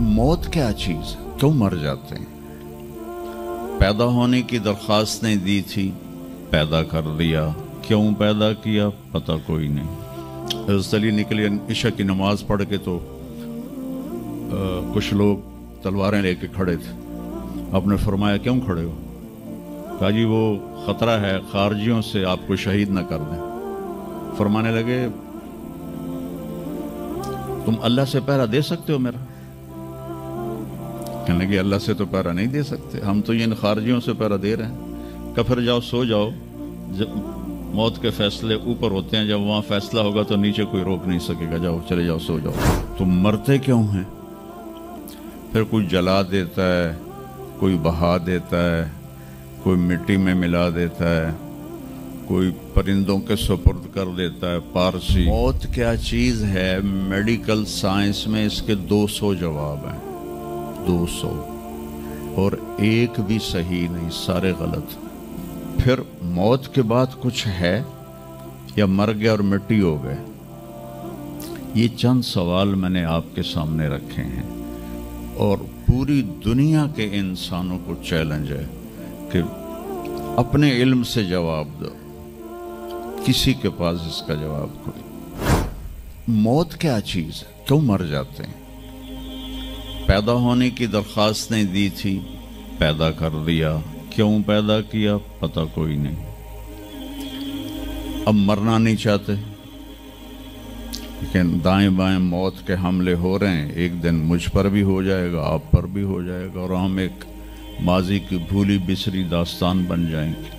मौत क्या चीज़ है, क्यों मर जाते हैं? पैदा होने की दरख्वास्त नहीं दी थी, पैदा कर दिया। क्यों पैदा किया पता कोई नहीं। हज़रत अली निकले इशा की नमाज पढ़ के तो कुछ लोग तलवारें लेके खड़े थे। आपने फरमाया क्यों खड़े हो? कहा जी वो ख़तरा है खारजियों से, आपको शहीद न कर दें। फरमाने लगे तुम अल्लाह से पहरा दे सकते हो मेरा? कहने लगे अल्लाह से तो पहरा नहीं दे सकते, हम तो इन खारजियों से पहरा दे रहे हैं। कहा फिर जाओ सो जाओ, जब मौत के फैसले ऊपर होते हैं, जब वहाँ फैसला होगा तो नीचे कोई रोक नहीं सकेगा। जाओ चले जाओ सो जाओ। तुम मरते क्यों हैं? फिर कोई जला देता है, कोई बहा देता है, कोई मिट्टी में मिला देता है, कोई परिंदों के सुपुर्द कर देता है। पारसी मौत क्या चीज़ है, मेडिकल साइंस में इसके 200 जवाब हैं, 200, और एक भी सही नहीं, सारे गलत। फिर मौत के बाद कुछ है या मर गया और मिट्टी हो गए? ये चंद सवाल मैंने आपके सामने रखे हैं और पूरी दुनिया के इंसानों को चैलेंज है कि अपने इल्म से जवाब दो। किसी के पास इसका जवाब कोई। मौत क्या चीज़ है, क्यों मर जाते हैं? पैदा होने की दरख्वास्त नहीं दी थी, पैदा कर दिया। क्यों पैदा किया पता कोई नहीं। अब मरना नहीं चाहते, लेकिन दाएं बाएं मौत के हमले हो रहे हैं। एक दिन मुझ पर भी हो जाएगा, आप पर भी हो जाएगा, और हम एक माजी की भूली बिसरी दास्तान बन जाएंगे।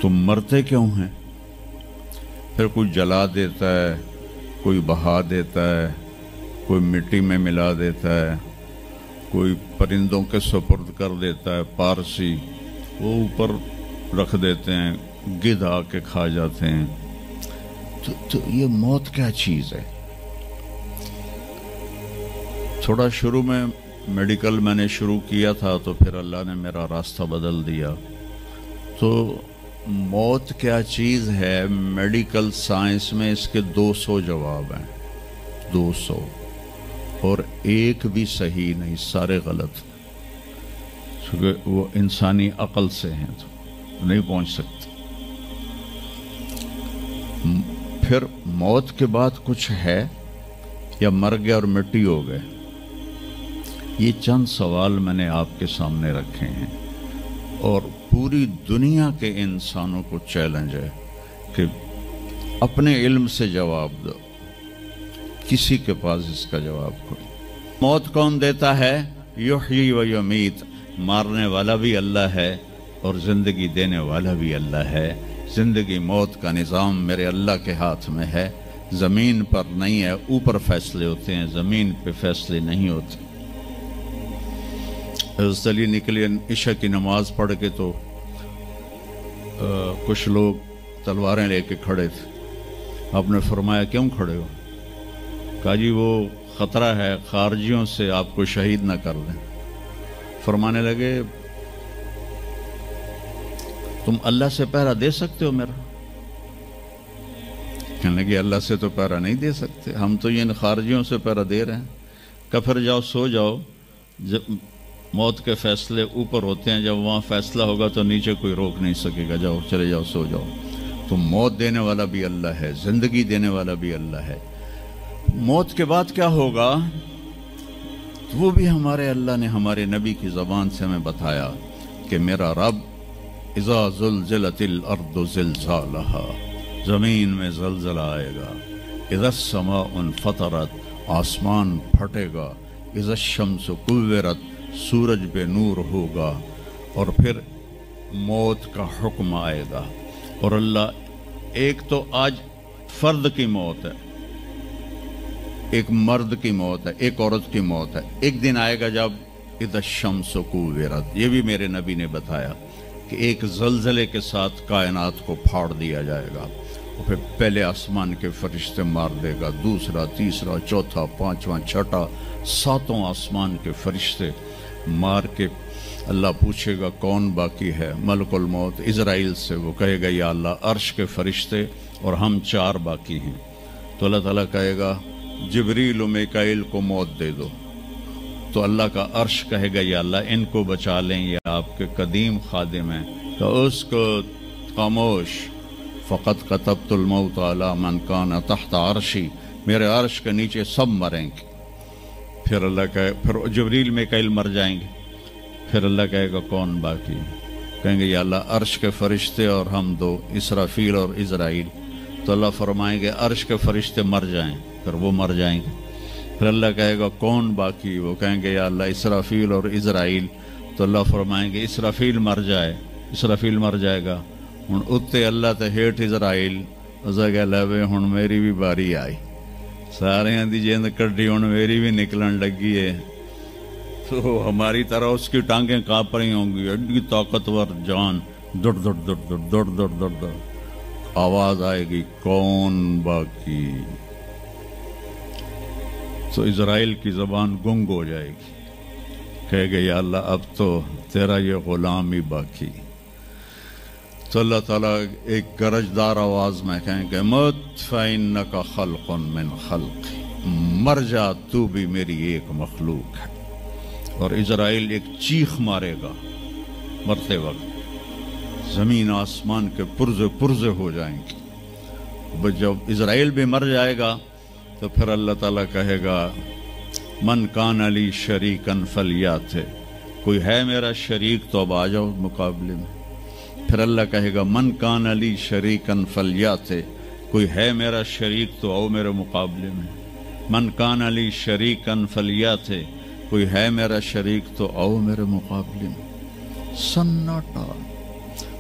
तुम मरते क्यों हैं? फिर कोई जला देता है, कोई बहा देता है, कोई मिट्टी में मिला देता है, कोई परिंदों के सुपुर्द कर देता है। पारसी वो ऊपर रख देते हैं, गिद्ध आके खा जाते हैं। तो ये मौत क्या चीज़ है? थोड़ा शुरू में मेडिकल मैंने शुरू किया था, तो फिर अल्लाह ने मेरा रास्ता बदल दिया। तो मौत क्या चीज़ है, मेडिकल साइंस में इसके 200 जवाब हैं, 200, और एक भी सही नहीं, सारे गलत। क्योंकि वो इंसानी अक्ल से हैं तो नहीं पहुंच सकते। फिर मौत के बाद कुछ है या मर गया और मिट्टी हो गए? ये चंद सवाल मैंने आपके सामने रखे हैं और पूरी दुनिया के इंसानों को चैलेंज है कि अपने इल्म से जवाब दो। किसी के पास इसका जवाब कोई। मौत कौन देता है? युहयी व युमीत। मारने वाला भी अल्लाह है और ज़िंदगी देने वाला भी अल्लाह है। ज़िंदगी मौत का निज़ाम मेरे अल्लाह के हाथ में है। ज़मीन पर नहीं है, ऊपर फैसले होते हैं, ज़मीन पे फैसले नहीं होते। हज़रत अली निकले इशा की नमाज पढ़ के तो कुछ लोग तलवारें लेके खड़े थे। आपने फरमाया क्यों खड़े हो? कहा जी वो ख़तरा है खारजियों से, आपको शहीद न कर दें। फरमाने लगे तुम अल्लाह से पहरा दे सकते हो मेरा? कहने लगे अल्लाह से तो पहरा नहीं दे सकते, हम तो इन खारजियों से पहरा दे रहे हैं। कहा फिर जाओ सो जाओ, जब मौत के फैसले ऊपर होते हैं, जब वहाँ फैसला होगा तो नीचे कोई रोक नहीं सकेगा। जाओ चले जाओ सो जाओ। तो मौत देने वाला भी अल्लाह है, ज़िंदगी देने वाला भी अल्लाह है। मौत के बाद क्या होगा तो वो भी हमारे अल्लाह ने हमारे नबी की ज़बान से हमें बताया कि मेरा रब इज़ा ज़ुलज़िलतिल अर्दु ज़िलज़ालहा, ज़मीन में ज़लज़ला आएगा। इज़ा समाउन फ़तरत, आसमान फटेगा। इज़ा शम्सु कुव्विरत, सूरज पे नूर होगा। और फिर मौत का हुक्म आएगा। और अल्लाह एक तो आज फर्द की मौत है, एक मर्द की मौत है, एक औरत की मौत है। एक दिन आएगा जब इज़ा शम्सु कुव्विरत, ये भी मेरे नबी ने बताया कि एक ज़लज़ले के साथ कायनात को फाड़ दिया जाएगा। और फिर पहले आसमान के फरिश्ते मार देगा, दूसरा, तीसरा, चौथा, पांचवा, छठा, सातों आसमान के फरिश्ते मार के अल्लाह पूछेगा कौन बाकी है? मलकुल मौत इज़राइल से वो कहेगा या अल्लाह अर्श के फरिश्ते और हम 4 बाकी हैं। तो अल्लाह ताला कहेगा जिब्रील और मिकाईल को मौत दे दो, तो अल्लाह का अर्श कहेगा या अल्लाह इनको बचा लें, ये आपके कदीम खादिम हैं, तो उसको खामोश, फ़क़त कतबतुल मौत अला मन कान तहत अर्शी, मेरे अर्श के नीचे सब मरेंगे। फिर अल्लाह कहे, फिर जिब्रील मिकाईल मर जाएंगे, फिर अल्लाह कहेगा कौन बाकी? कहेंगे या अल्लाह अर्श के फरिश्ते और हम दो, इसराफील और इज़राइल। तो अल्लाह फरमाएंगे अर्श के फरिश्ते मर जाएं, फिर वो मर जाएंगे। फिर अल्लाह कहेगा कौन बाकी? वो कहेंगे या अल्लाह इसराफील और इज़राइल। तो अल्लाह फरमाएंगे इसराफील मर जाए, इसराफील मर जाएगा। हुण उत्ते अल्लाह ते हेठ इज़राइल, उसे कह लै हुण मेरी भी बारी आई, सारियां दी जिंद कड्डी, हुण मेरी भी निकलन लगी है। तो हमारी तरह उसकी टांगें काँप रही होंगी, एडी ताकतवर जान, दुड़ दुड़ दुड़ दुड़ दुड़ दुड़ दुड़ दुड़, आवाज आएगी कौन बाकी? तो इज़राइल की ज़बान गुंग हो जाएगी, कहेगा या अल्लाह अब तो तेरा ये गुलाम ही बाकी। तो अल्लाह ताला एक गरजदार आवाज में कहेंगे मत फ़इन्नका खल्क़ुन मिन खल्क़ी, मर जा तू भी मेरी एक मखलूक है। और इज़राइल एक चीख मारेगा मरते वक्त, ज़मीन आसमान के पुर्जे पुर्जे हो जाएंगे। जब इज़राइल भी मर जाएगा तो फिर अल्लाह ताला कहेगा मन कान अली शरीकन फलियाते, कोई है मेरा शरीक तो अब आ जाओ मुकाबले में। फिर अल्लाह कहेगा मन कान अली शरीकन फलियाते, कोई है मेरा शरीक तो आओ मेरे मुकाबले में। मन कान अली शरीकन फलियाते, कोई है मेरा शरीक तो आओ मेरे मुकाबले में। सन्नाटा।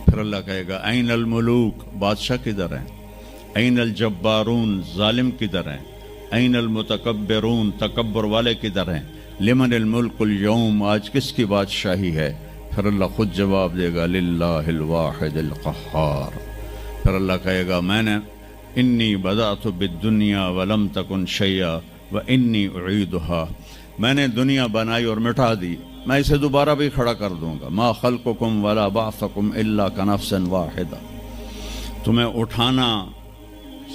फिर अल्लाह कहेगा ऐन अल मुलूक, बादशाह किधर हैं? ऐन अल जब्बारून, जालिम किधर हैं? ऐन अल मुतकब्बिरून, तकब्बुर वाले किधर हैं? लिमन अल मुल्कुल यौम, आज किसकी बादशाही है? फिर अल्लाह खुद जवाब देगा लिल्लाहिल वाहिदिल क़ह्हार। फिर अल्लाह कहेगा मैंने इन्नी बदातु बिद्दुनिया वलम तकुन शैया व इन्नी उईदुहा, मैंने दुनिया बनाई और मिटा दी, मैं इसे दोबारा भी खड़ा कर दूंगा। मा खल्कुकुम वला बासकुम इल्ला कनफ्सन वाहिदा, तुम्हें उठाना,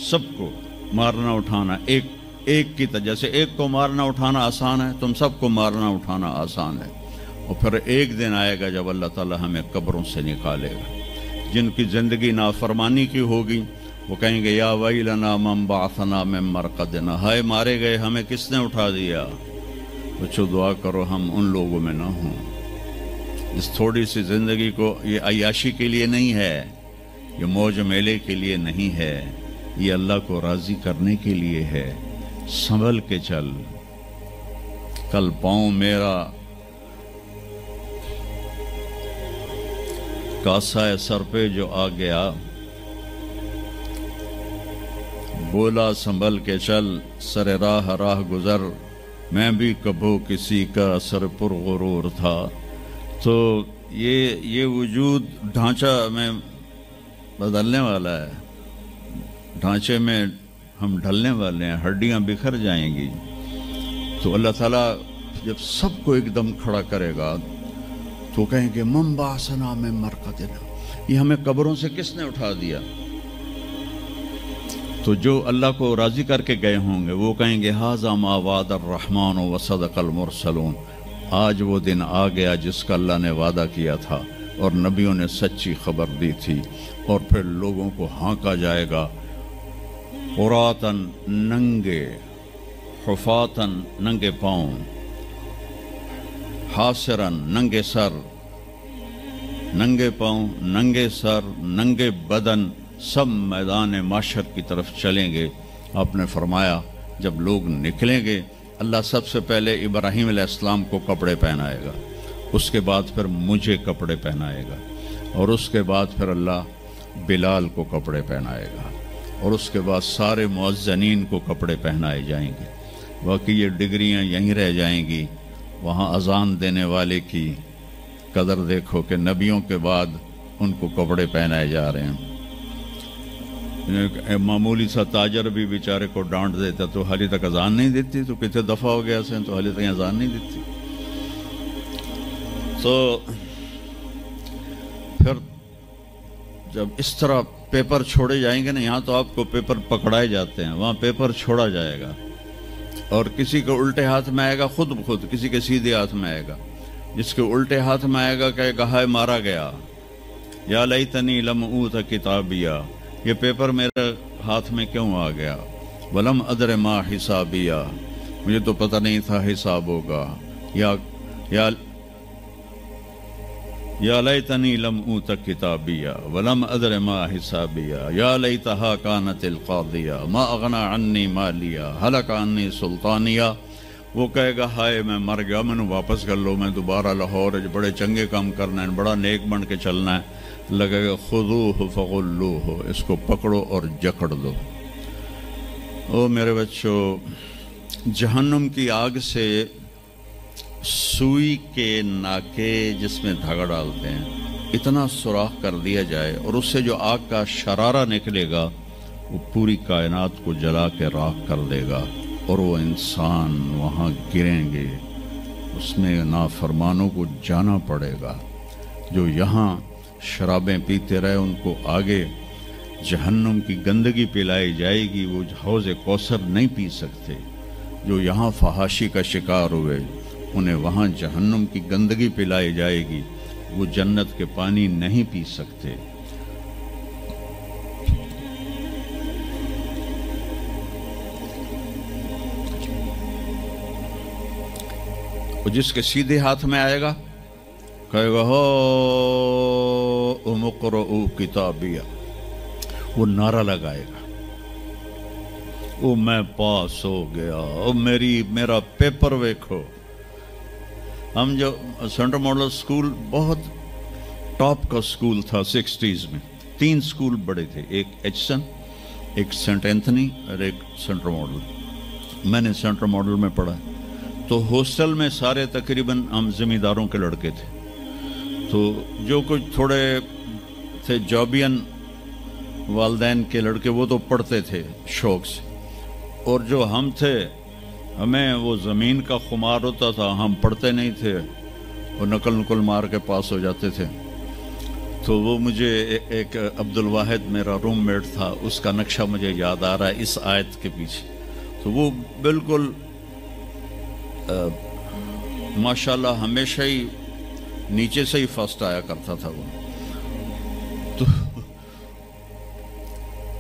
सबको मारना उठाना एक की तरह, जैसे एक को मारना उठाना आसान है, तुम सबको मारना उठाना आसान है। और फिर एक दिन आएगा जब अल्लाह ताला हमें कब्रों से निकालेगा। जिनकी ज़िंदगी नाफरमानी की होगी वो कहेंगे या वैलना मम बाअसना मिन मरक़दिना, हाय मारे गए हमें किसने उठा दिया। बच्चों दुआ करो हम उन लोगों में ना हों। इस थोड़ी सी ज़िंदगी को ये अय्याशी के लिए नहीं है, ये मौज मेले के लिए नहीं है, ये अल्लाह को राज़ी करने के लिए है। संभल के चल, कल पाँव मेरा कासा सर पे जो आ गया, बोला संभल के चल सरे राह राह गुजर, मैं भी कभो किसी का सर पुर गुरूर था। तो ये वजूद ढांचा में बदलने वाला है, ढांचे में हम ढलने वाले हैं, हड्डियां बिखर जाएंगी। तो अल्लाह ताला जब सबको एकदम खड़ा करेगा तो कहेंगे मम बाअसना मिन मरक़दिना, ये हमें कब्रों से किसने उठा दिया। तो जो अल्लाह को राज़ी करके गए होंगे वो कहेंगे हाज़ा मा वादा अर्रहमान व सदक़ल मुरसलून, आज वो दिन आ गया जिसका अल्लाह ने वादा किया था और नबियों ने सच्ची खबर दी थी। और फिर लोगों को हाँका जाएगा, उरातन नंगे, हुफातन नंगे पाँव, हासिरन नंगे सर, नंगे पाँव, नंगे सर, नंगे बदन, सब मैदान माशर की तरफ चलेंगे। आपने फरमाया जब लोग निकलेंगे अल्लाह सबसे पहले इब्राहीम अलैहिस्सलाम को कपड़े पहनाएगा, उसके बाद फिर मुझे कपड़े पहनाएगा, और उसके बाद फिर अल्लाह बिलाल को कपड़े पहनाएगा, और उसके बाद सारे मुअज्जिनीन को कपड़े पहनाए जाएंगे। बाकी ये डिग्रियां यहीं रह जाएंगी। वहाँ अजान देने वाले की कदर देखो कि नबियों के बाद उनको कपड़े पहनाए जा रहे हैं। मामूली सा ताजर भी बेचारे को डांट देता तो हाली तक अजान नहीं देती, तो कितने दफ़ा हो गया से तो हाली तक अजान नहीं देती। तो फिर जब इस तरह पेपर छोड़े जाएंगे ना, यहाँ तो आपको पेपर पकड़ाए जाते हैं, वहाँ पेपर छोड़ा जाएगा। اور کسی کے الٹے ہاتھ میں آئے گا خود بخود، کسی کے سیدھے ہاتھ میں آئے گا. جس کے الٹے ہاتھ میں آئے گا کہے گا ہائے مارا گیا، یا لیتنی لم اوت کتابیا، یہ پیپر میرے ہاتھ میں کیوں آ گیا، ولم ادر ما حسابیا، مجھے تو پتہ نہیں تھا حساب ہوگا، یا لیتنی لم اوت کتابیا ولم ادر ما حسابیا، یا لیتہا کانت القاضیہ ما اغنی عنی مالیا ہلک عنی سلطانیہ. وہ کہے گا ہائے میں مر گیا، میں نے واپس کر لو، میں دوبارہ لاہور بڑے چنگے کام کرنا ہے، بڑا نیک بن کے چلنا ہے. لگے گا خذوہ فغلوہ، اس کو پکڑو اور جکڑ دو. او میرے بچوں، جہنم کی آگ سے سوئی کے ناکے جس میں دھاگا ڈالتے ہیں اتنا سوراخ کر دیا جائے اور اس سے جو آگ کا شرارہ نکلے گا وہ پوری کائنات کو جلا کے راکھ کر دے گا، اور وہ انسان وہاں گریں گے، اس میں نافرمانوں کو جانا پڑے گا. جو یہاں شرابیں پیتے رہے ان کو آگے جہنم کی گندگی پلائی جائے گی، وہ حوض کوثر نہیں پی سکتے. جو یہاں فحاشی کا شکار ہوئے انہیں وہاں جہنم کی گندگی پلائی جائے گی، وہ جنت کے پانی نہیں پی سکتے. وہ جس کے سیدھے ہاتھ میں آئے گا کہے گا ہو اقرؤ کتابیہ، وہ نعرہ لگائے گا، او میں پاس ہو گیا، او میرا پیپر ویکھو. ہم جو سینٹرل ماڈل اسکول بہت ٹاپ کا اسکول تھا 60s میں، 3 اسکول بڑے تھے، ایک ایچسن، ایک سینٹ اینتھنی اور ایک سینٹرل ماڈل. میں نے سینٹرل ماڈل میں پڑھا، تو ہاسٹل میں سارے تقریباً ہم زمینداروں کے لڑکے تھے. تو جو کچھ تھوڑے تھے جابین والدین کے لڑکے وہ تو پڑھتے تھے شوق سے، اور جو ہم تھے ہمیں وہ زمین کا خمار ہوتا تھا، ہم پڑھتے نہیں تھے اور نقل مار کے پاس ہو جاتے تھے. تو وہ مجھے ایک عبد الواحد میرا روم میٹ تھا، اس کا نقشہ مجھے یاد آ رہا ہے اس آیت کے پیچھے. تو وہ بالکل ماشاءاللہ ہمیشہ ہی نیچے سے ہی فرسٹ آیا کرتا تھا.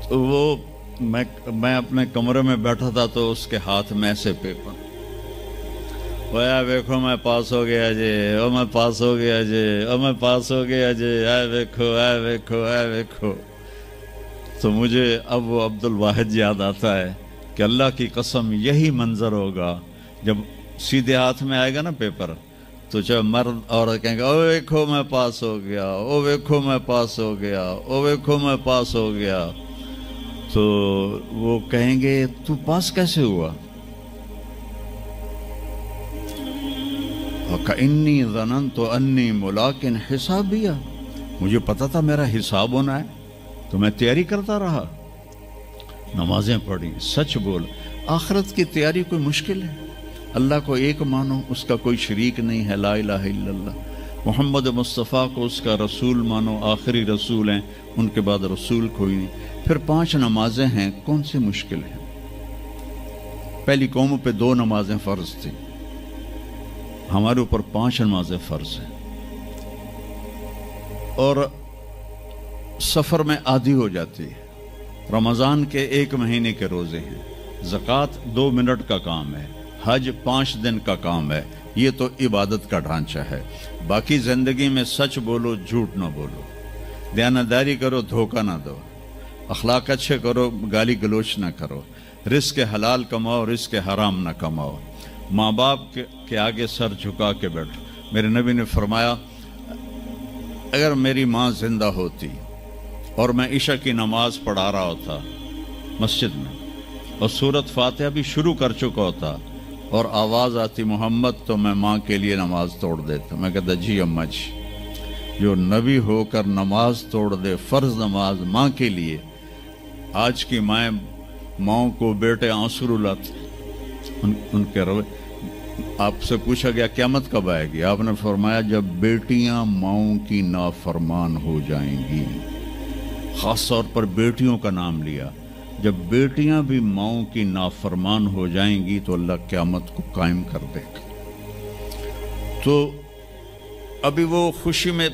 تو وہ میں اپنے کمرے میں بیٹھا تھا تو اس کے ہاتھ میں سے پیپر، ویکھو میں پاس ہو گیا جی، او میں پاس ہو گیا جی، او میں پاس ہو گیا جی، اے ویکھو اے ویکھو اے ویکھو. تو مجھے اب وہ عبد الواحد یاد آتا ہے کہ اللہ کی قسم یہی منظر ہوگا جب سیدھے ہاتھ میں آئے گا نا پیپر، تو چاہے مرد عورت کہیں گے او ویکھو میں پاس ہو گیا، او ویکھو میں پاس ہو گیا، او ویکھو میں پاس ہو گیا. تو وہ کہیں گے تو پاس کیسے ہوا؟ وَكَإِنِّي ظَنَنْتُ أَنِّي مُلَاقٍ حِسَابِيَّ، مجھے پتا تھا میرا حساب ہونا ہے تو میں تیاری کرتا رہا، نمازیں پڑھی، سچ بول. آخرت کی تیاری کوئی مشکل ہے؟ اللہ کو ایک مانو، اس کا کوئی شریک نہیں ہے، لا الہ الا اللہ. محمد مصطفیٰ کو اس کا رسول مانو، آخری رسول ہیں، ان کے بعد رسول کوئی نہیں. پھر 5 نمازیں ہیں، کون سی مشکل ہیں؟ پہلی قوموں پہ 2 نمازیں فرض تھیں، ہمارے اوپر 5 نمازیں فرض ہیں. اور سفر میں عادی ہو جاتی ہے. رمضان کے 1 مہینے کے روزے ہیں، زکوٰۃ 2 منٹ کا کام ہے، حج 5 دن کا کام ہے. یہ تو عبادت کا ڈھانچہ ہے. باقی زندگی میں سچ بولو، جھوٹ نہ بولو، دیانتداری کرو، دھوکہ نہ دو، اخلاق اچھے کرو، گالی گلوچ نہ کرو، رزق حلال کماؤ، رزق حرام نہ کماؤ، ماں باپ کے آگے سر جھکا کے بیٹھو. میرے نبی نے فرمایا اگر میری ماں زندہ ہوتی اور میں عشاء کی نماز پڑھا رہا ہوتا مسجد میں اور سورۃ فاتحہ بھی شروع کر چکا ہوتا اور آواز آتی محمد، تو میں ماں کے لیے نماز توڑ دیتا. میں کہتا جی اماں جی، جو نبی ہو کر نماز توڑ دے، فرض نماز ماں کے لیے. آج کی ماؤں کو بیٹے آنسو رلاتے ان کے روے. آپ سے پوچھا گیا قیامت کب آئے گی؟ آپ نے فرمایا جب بیٹیاں ماؤں کی نافرمان ہو جائیں گی. خاص طور پر بیٹیوں کا نام لیا. جب بیٹیاں بھی ماؤں کی نافرمان ہو جائیں گی تو اللہ قیامت کو قائم کر دے گا۔ تو ابھی وہ خوشی میں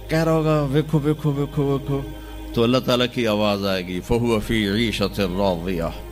کہہ رہا ہوگا ویکھو ویکھو ویکھو ویکھو، تو اللہ تعالیٰ کی آواز آئے گی فَهُوَ فِي عِيشَةٍ رَاضِيَةٍ،